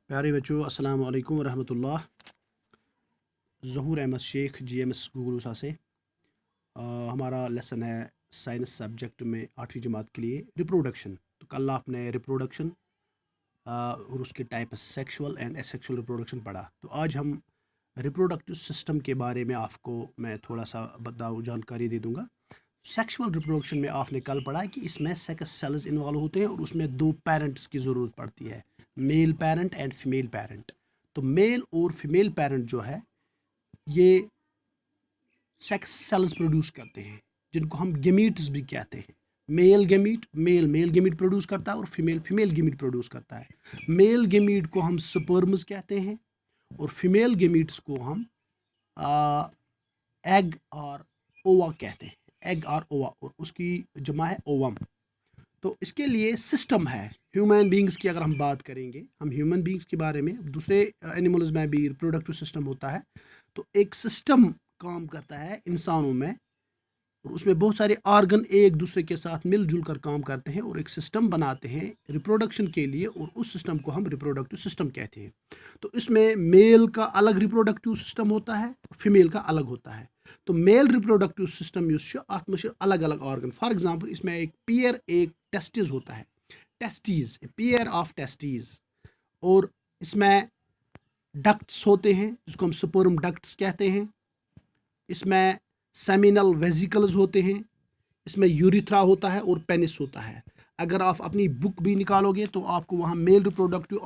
प्यारे बच्चों, अस्सलाम वालेकुम रहमतुल्लाह। ज़हूर अहमद शेख GMS गुगलूसा से हमारा लेसन है साइंस सब्जेक्ट में 8वीं जमात के लिए रिप्रोडक्शन। तो कल आपने रिप्रोडक्शन और उसके type sexual and asexual reproduction पढ़ा। तो आज हम रिप्रोडक्टिव सिस्टम के बारे में आपको मैं थोड़ा सा जानकारी दे दूंगा। सेक्सुअल रिप्रोडक्शन में आपने कल पढ़ा कि इसमें सेक्स सेल्स इन्वॉल्व होते हैं और उसमें दो पेरेंट्स की ज़रूरत पड़ती है, male parent and female parent. तो मेल और फीमेल पेरेंट जो है ये सेक्स सेल्स प्रोड्यूस करते हैं, जिनको हम गेमीट्स भी कहते हैं। Male gamete male gamete produce करता है और फीमेल फीमेल गेमीट प्रोड्यूस करता है। मेल गेमीट को हम स्पर्म्स कहते हैं और फीमेल गेमीट्स को हम एग और ओवा कहते हैं। एग और ओवा, और उसकी जमा है ओवम। तो इसके लिए सिस्टम है। ह्यूमन बींग्स की अगर हम बात करेंगे, हम ह्यूमन बींग्स के बारे में, दूसरे एनिमल्स में भी रिप्रोडक्टिव सिस्टम होता है। तो एक सिस्टम काम करता है इंसानों में, और उसमें बहुत सारे ऑर्गन एक दूसरे के साथ मिलजुल कर काम करते हैं और एक सिस्टम बनाते हैं रिप्रोडक्शन के लिए, और उस सिस्टम को हम रिप्रोडक्टिव सिस्टम कहते हैं। तो इसमें मेल का अलग रिप्रोडक्टिव सिस्टम होता है, फीमेल का अलग होता है। तो मेल रिप्रोडक्टिव सिस्टम अत में अलग अलग ऑर्गन, फॉर एग्जांपल इसमें एक पेयर, एक टेस्टिस होता है, टेस्टीज, पेयर ऑफ टेस्टीज। और इसमें डक्ट्स होते हैं जिसको हम स्पर्म डक्ट्स कहते हैं। इसमें सेमिनल वेसिकल्स होते हैं। इसमें यूरिथ्रा होता है और पेनिस होता है। अगर आप अपनी बुक भी निकालोगे तो आपको वहाँ मेल रिप्रोडक्टिव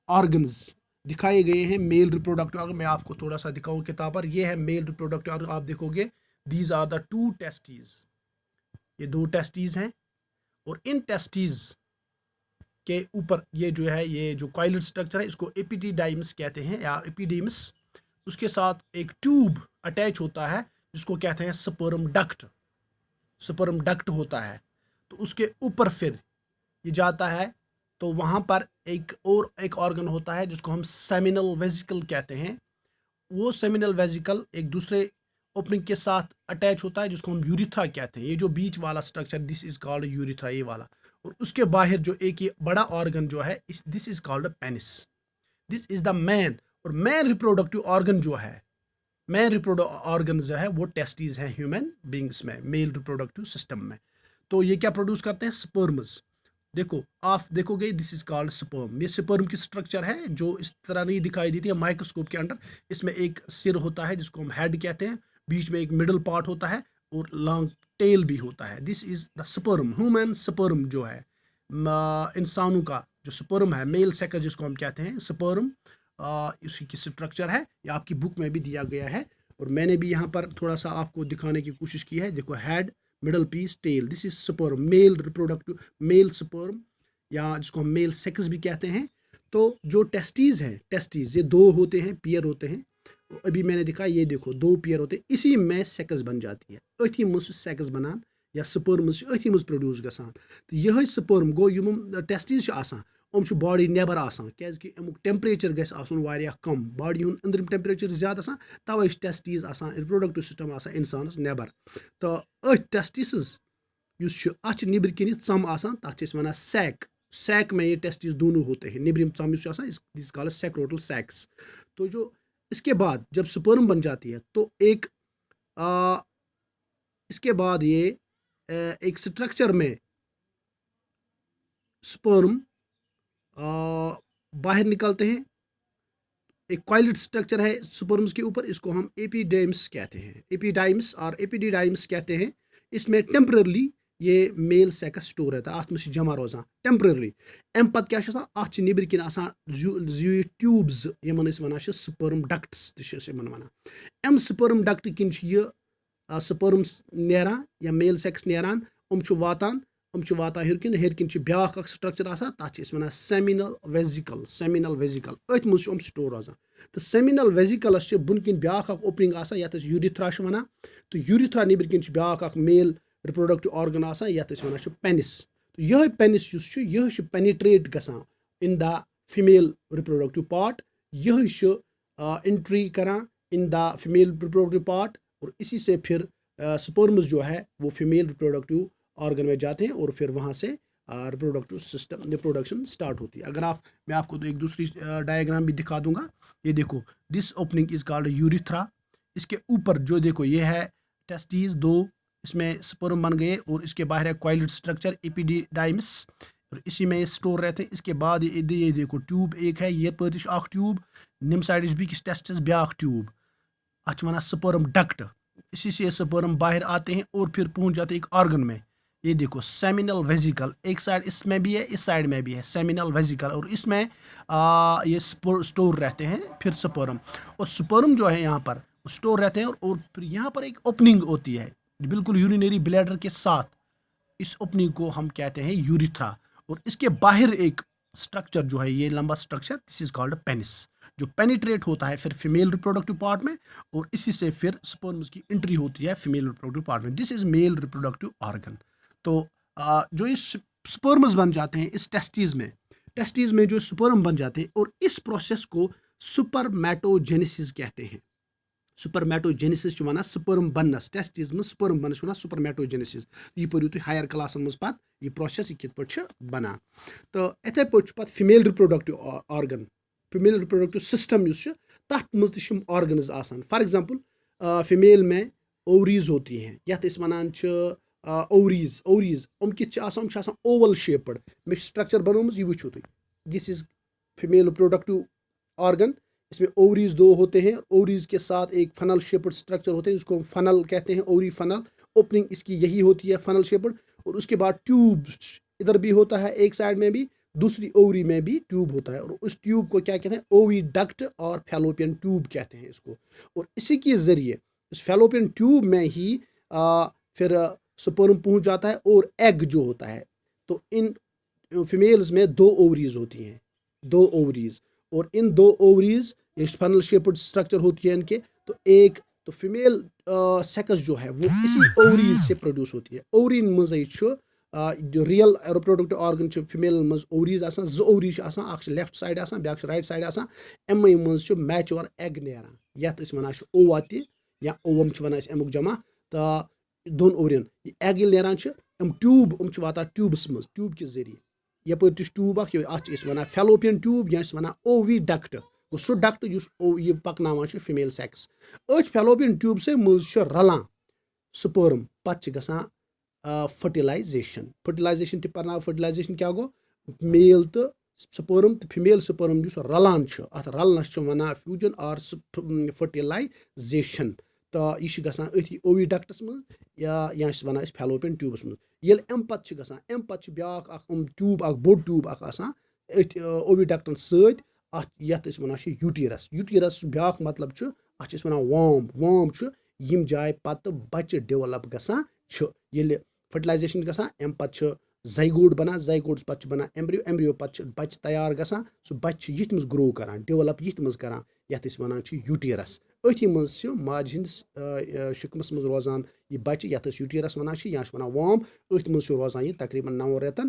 ऑर्गन्स दिखाए गए हैं। मेल रिप्रोडक्टिव ऑर्गन मैं आपको थोड़ा सा दिखाऊँ किताब पर। ये है मेल रिप्रोडक्टिव ऑर्गन। आप देखोगे these are the two testes, ये दो टेस्टीज हैं, और इन टेस्टीज के ऊपर ये जो है, ये जो कॉइलेड स्ट्रक्चर है, इसको एपिडिडाइमस कहते हैं या एपिडीमस। उसके साथ एक ट्यूब अटैच होता है जिसको कहते हैं स्पर्म डक्ट। स्पर्म डक्ट होता है। तो उसके ऊपर फिर ये जाता है, तो वहाँ पर एक ऑर्गन होता है जिसको हम सेमिनल वेसिकल कहते हैं। वो सेमिनल वेसिकल एक दूसरे ओपनिंग के साथ अटैच होता है जिसको हम यूरिथ्रा कहते हैं। ये जो बीच वाला structure, this is called urethra, ये वाला। और उसके बाहर जो एक ये बड़ा ऑर्गन जो है, this is called penis. This is the man. और मैन रिप्रोडक्टिव ऑर्गन जो है, मेन रिप्रोडक्टिव ऑर्गन जो है वो टेस्टीज हैं ह्यूमन बींग्स में, मेल रिप्रोडक्टिव सिस्टम में। तो ये क्या प्रोड्यूस करते हैं? स्पर्म्स। देखो, आप देखोगे दिस इज कॉल्ड स्पर्म। ये स्पर्म की स्ट्रक्चर है जो इस तरह नहीं दिखाई देती है माइक्रोस्कोप के अंडर। इसमें एक सिर होता है जिसको हम हेड कहते हैं, बीच में एक मिडल पार्ट होता है और लॉन्ग टेल भी होता है। This is the sperm. Human sperm जो है, इंसानों का जो स्पर्म है, मेल सेक्स जिसको हम कहते हैं स्पर्म, इसकी स्ट्रक्चर है। ये आपकी बुक में भी दिया गया है और मैंने भी यहाँ पर थोड़ा सा आपको दिखाने की कोशिश की है। देखो, head, middle piece, tail, this is sperm, male reproductive, male sperm, या जिसको हम मेल सेक्स भी कहते हैं। तो जो टेस्टीज हैं, टेस्टीज ये दो होते हैं, पियर होते हैं। अभी मैंने दिखा, ये देखो दो पियर होते हैं, इसी में सेक्स बन जाती है। अथी मुझ सेक्स बनान या स्पर्म अथी मुझ प्रोड्यूस गसान। तो यह स्पर्म गो यम टेस्टीज आसान, बॉडी नेबर आसान, क्या अमुक टेम्परेचर गैस आसन वारिया कम, बॉडी हुन अंदर टेम्परेचर ज़्यादा आसान, तवे टेस्टीज आसान, रिप्रोडक्टिव सिस्टम आसान इंसानस नेबर। तो टेस्टिस अच निबर किन चम आसान, तथ वन सैक। सैक में ये टेस्टिस दोनों होते हैं। निब्रिम चम दिस कॉल्ड सैक्रोटल सैक्स। तो जो इसके बाद जब स्पर्म बन जाती है, तो एक इसके बाद ये एक स्ट्रक्चर में स्पर्म बाहर निकलते हैं। एक कॉइलेड स्ट्रक्चर है स्पर्म्स के ऊपर, इसको हम एपिडेमिस कहते हैं, एपिडाइम्स और एपिडिडाइम्स कहते हैं। इसमें टेम्परली ये मेल सेक्स स्टोर रहता है, अत में जमा रोजान टेम्परली। अम पत क्या अत निबर किन ट्यूब्स, यमन वन स्पर्म डक्ट्स वन। अम स्पर्म डक्ट किन स्पर्म्स नेरान या मेल सेक्स नेरान, वातान हेरकिन हेरकिन ब्याख स्ट्रक्चर आसान, तथ वन सेमिनल वेसिकल। सेमिनल वेसिकल अथ मुझ स्टोर रोजान। तो सेमिनल वेसिकलस बुन किन ब्याख ओपनिंग आसान, यथ यूरिथ्रा वन। तो यूरिथ्रा निबर किन ब्याख मेल रिप्रोडक्टिव ऑर्गन आसान, यथ वन पेनिस। तो यह पेनिस यह पेनिट्रेट गसान in the female reproductive part. यह एंट्री करान in the female reproductive part, और इसी से फिर स्पर्म्स जो है वो फीमेल रिप्रोडक्टिव ऑर्गन में जाते हैं और फिर वहाँ से रिप्रोडक्टिव सिस्टम रिप्रोडक्शन स्टार्ट होती है। अगर मैं आपको तो एक दूसरी डायग्राम भी दिखा दूंगा। ये देखो, this opening is called urethra. इसके ऊपर जो देखो ये है टेस्टिस 2, इसमें स्पर्म बन गए और इसके बाहर है कॉइल्ड स्ट्रक्चर एपिडिडाइमिस और इसी में ये स्टोर रहते हैं। इसके बाद ये देखो ट्यूब एक है, ये पर ट्यूब निम साइड बिकिस टेस्टिस ब्या ट्यूब, अच्छा वनान स्पर्म डक्ट। इसी से स्पर्म बाहर आते हैं और फिर पहुंच जाते हैं एक ऑर्गन में। ये देखो सेमिनल वेजिकल, एक साइड इसमें भी है, इस साइड में भी है सेमिनल वेजिकल, और इसमें ये स्टोर रहते हैं फिर स्पर्म। और स्पर्म जो है यहाँ पर स्टोर रहते हैं और फिर यहाँ पर एक ओपनिंग होती है बिल्कुल यूरिनरी ब्लैडर के साथ। इस ओपनिंग को हम कहते हैं यूरिथ्रा। और इसके बाहर एक स्ट्रक्चर जो है ये लंबा structure, this is called penis, जो पेनिट्रेट होता है फिर फीमेल रिप्रोडक्टिव पार्ट में और इसी से फिर स्पर्म्स की एंट्री होती है फीमेल रिप्रोडक्टिव पार्ट में। This is male reproductive organ. तो जो इस स्पर्म्स बन जाते हैं इस टेस्टिस में जो स्पर्म बन जाते हैं, और इस प्रोसेस को सुपरमैटोजेनेसिस कहते हैं। सुपरमैटोजेनेसिस वन स्पर्म बनस, टेस्टिस में स्पर्म बनस वन सुपरमैटोजेनेसिस। ये पढ़ू तुम हायर क्लासन मज पत ये प्रोसेस कित पे बनान। तो इथे पे female reproductive organ, female reproductive system तथ मज ऑर्गनज आसान। फॉर एग्जांपल फीमेल में ओवरीज होती हैं, यथ वनान ओवरीज हम कित ओवल शेप्ड। मे स्ट्रक्चर बनोमज, ये वो तुम, this is female reproductive organ. इसमें ओवरीज 2 होते हैं, ओवरीज के साथ एक फनल शेप्ड स्ट्रक्चर होते हैं जिसको फनल कहते हैं, ओवरी फनल। ओपनिंग इसकी यही होती है फनल शेप्ड। और उसके बाद ट्यूब इधर भी होता है, एक साइड में भी, दूसरी ओवरी में भी ट्यूब होता है, और उस ट्यूब को क्या कहते हैं, ओविडक्ट और फैलोपियन ट्यूब कहते हैं इसको। और इसी के जरिए इस फैलोपियन ट्यूब में ही फिर स्पर्म पहुंच जाता है और एग जो होता है। तो इन फीमेल्स में 2 ओवरीज होती हैं, 2 ओवरीज, और इन 2 ओवरीज फनल शेप्ड स्ट्रक्चर होती है इनके। तो एक तो फीमेल सेक्स जो है वो इसी ओवरीज से प्रोड्यूस होती है। ओवरीन मज जो रियल रिप्रोडक्टिव ऑर्गन फीमेल मज ओवरीज आसान, 2 ओवरीज आसान, लेफ्ट साइड आसान, ब्याक राइट साइड आसान। एम मज मैच्योर एग नेरान, यथ वनान ओवा त या ओवम वनान अमुक जमा। तो 2 ओवरियन एग ये नेरान ट्यूब वातान ट्यूबस मज, ट्यूब के जरिए यपर ट्यूब अत वन फैलोपियन ट्यूब या वन ओविडक्ट, सो डक्ट यह पकनावान फीमेल सेक्स। अथ फैलोपियन ट्यूब से मज रलान स्पर्म, पे गसान फर्टिलाइजेशन। फर्टिलाइजेशन पर्ना, फर्टिलाइजेशन क्या गो, मेल तो स्पर्म तो फीमेल स्पर्म रलान, अत रलनस वन फ्यूजन और फर्टिलाइजेशन। तो यह गसान अथी ओविडक्टस मज या वन फैलोपियन ट्यूबस मज। ये अम पे गसान, अम पे ब्या ट्यूब बोड़ ट्यूब आसान अथ ओविडक्टन सत, यथ वन यूटीरस। यूटीरस ब्या मतलब अत वन वार्म, वार्म यम जाय पत बच्चे डेवलप गसान। ये फर्टिलाइजेशन गसान अम पे जाइगोट बनान, जाइगोट्स पे बनान एम्ब्रियो, एम्ब्रियो पे बच्चे तैयार गसान, सो बच्चे यथ मज ग्रो करान, डेवलप यथ मज करान, यथ वन यूटीरस। अथी मज माज हंदिस शिकमस मज रोजान यह बच्चे, यथ यूटीरस वन या वन वार्म। अथ मज रोजान यह तकरीबन 9 रेतन,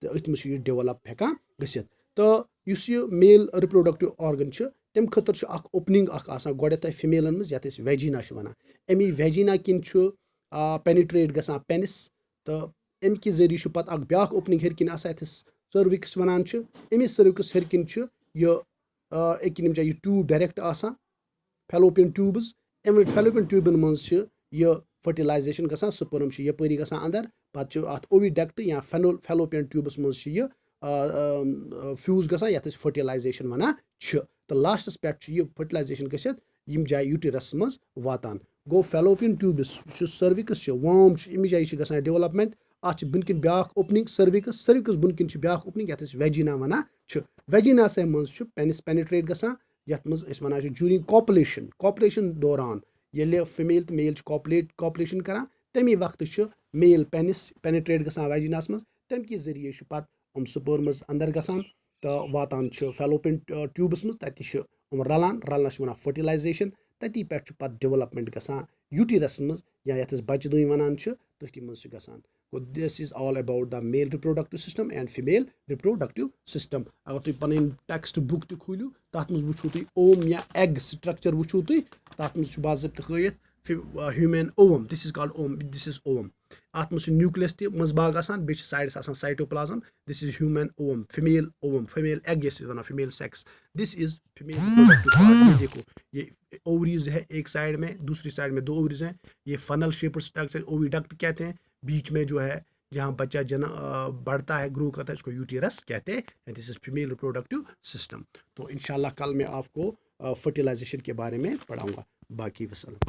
तो अथ मज डेवलप हेकान गसित। तो इस मेल रिप्रोडक्टिव ऑर्गन तम खतर ओपनिंग गोडे फीमेलन मज यथ वेजिना वनान। अमी वेजिना किन पेनिट्रेट गसान पेनिस, तो अम कि जरिए पे ब्या ओपनिंग हर किन सर्विक्स वनान। अमिस सर्विक्स हर किन यम जाए ट्यूब डायरेक्ट आसान, फैलोपियन ट्यूब्स। अम फैलोपियन ट्यूबन मज फर्टिलाइजेशन गसान, स्पर्म यपरी गसान अंदर, पे अत ओविडक्ट या फैलोपियन ट्यूबस मज फ्यूज गसान, यथ फर्टिलाइजेशन वनान। तो लास्टस पे फर्टिलाइजेशन गसित यम जाए यूटीरस मज वातान। गो फैलोपियन ट्यूबस सर्विक्स वार्म, अमि जाए गसान डेवलपमेंट। अत बुनकिन ब्या ओपनिंग सर्विक्स, सर्विक्स बुनकिन ब्या ओपनिंग यथ वेजिना वनान। वेजिना से मज पेनिस पेनिट्रेट गसान, यथ मज वन ज्यूरिंग कॉपुलेशन, कॉपुलेशन दौरान ये फीमेल तो मेल कॉपुलेशन करान, तमी वक्त मेल पेनिस पेनिट्रेट गसान वेजिनास मज, तम कि जरिए पे स्पर्म्स अंदर गसान, तो वातान फैलोपियन ट्यूबस मज, तति रलान, रलनस वन फर्टिलाइजेशन। तती पे डेवलपमेंट गसान यूटीरस मज या यथ बच्चे दुई वनान, तथी मज गसान। This is all about the male reproductive system and female reproductive system. अगर तुम पन टेक्स्ट बुक खोलू तथ मज वो तुम ओम या एग स्ट्रक्चर वो तुम तथ मज बाज़ाब्त हयत human ovum, this is called ovum, this is ovum. अत मज न्यूक्लियस ति मजबाग आसान, बे साइडस आसान cytoplasm, this is human ovum, female egg yes one female sex, this is female reproductive part. ये देखो, ये ओवरीज है एक साइड में, दूसरी साइड में 2 ओवरीज हैं, ये फनल शेप्ड स्ट्रक्चर ओविडक्ट कहते हैं, बीच में जो है जहाँ बच्चा बढ़ता है, ग्रो करता है, इसको यूटेरस कहते हैं। This is female reproductive system. तो इंशाल्लाह कल मैं आपको फर्टिलाइजेशन के बारे में पढ़ाऊंगा। बाकी वसल्लम।